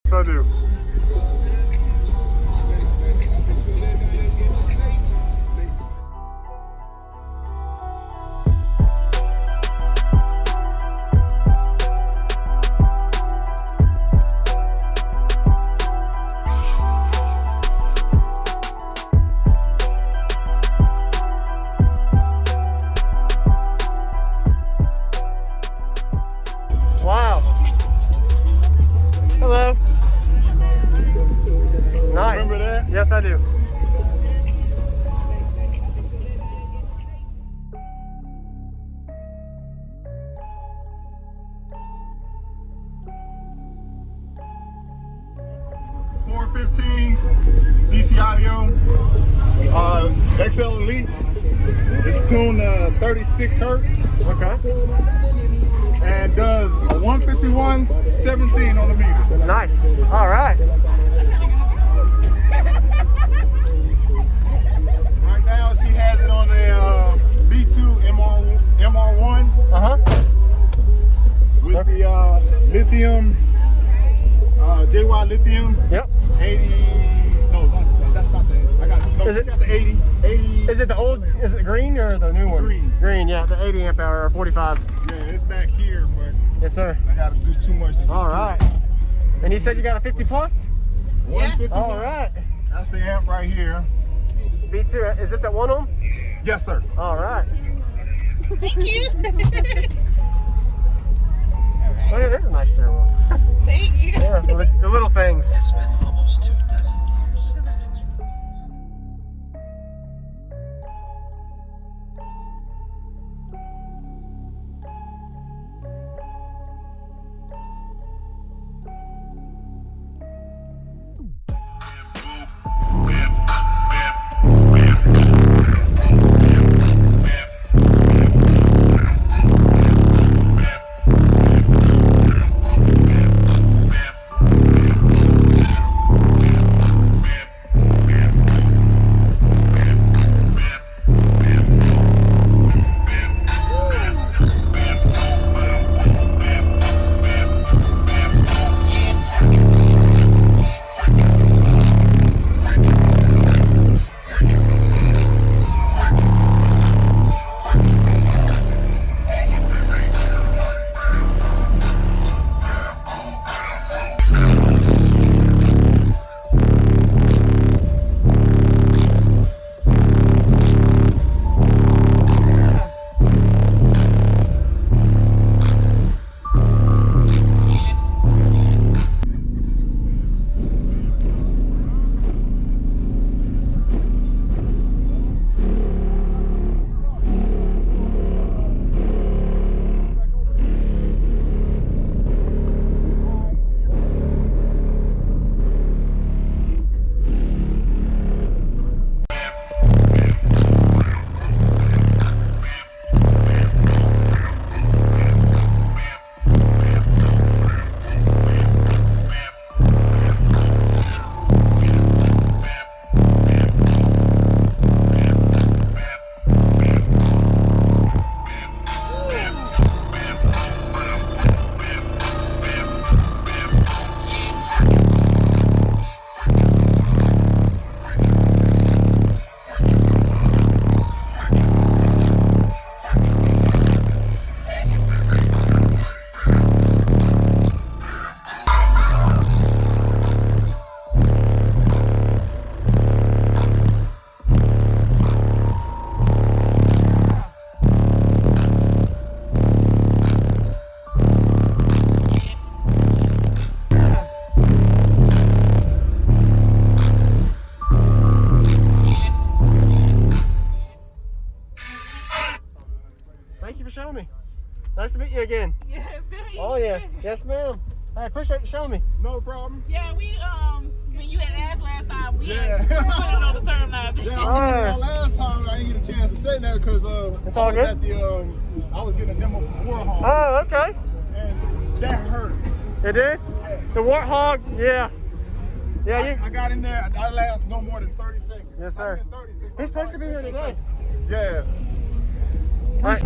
Yes, I do. Wow. Hello. Nice. Remember that? Yes, I do. DC audio, XL Elites. It's tuned 36 hertz. Okay. And does a 151.17 on the meter. Nice. All right. Right now she has it on the B2 MR1 with the Lithium, JY Lithium. Yep. 80. No, that's not the. I got. No, she got the 80. 80. Is it the old? Is it the green or the new one? Green. Green. Yeah, the 80 amp hour or 45. Yeah, it's back here, but. Yes, sir. I got to do too much to get All right. And you said you got a 50 plus? 151. All right. That's the amp right here. B2. Is this at 1 ohm? Yes, sir. All right. Thank you. Oh, yeah, there's a nice steering wheel. Thank you. Yeah, the little things. It's been almost 2 dozen years since its release. Thank you for showing me. Nice to meet you again. Yeah, it's good. Oh yeah. Yes, ma'am. I appreciate you showing me. No problem. Yeah, we when you had asked last time, we Yeah. had put it on the term line. Yeah, I remember last time I didn't get a chance to say that because It's all good. at the I was getting a demo from Warhol. Oh, okay. And that hurt. It did? The Warthog, yeah. Yeah, I got in there. I last no more than 30 seconds. Yes, sir. 30 seconds. He's supposed to be here today. Yeah. All right.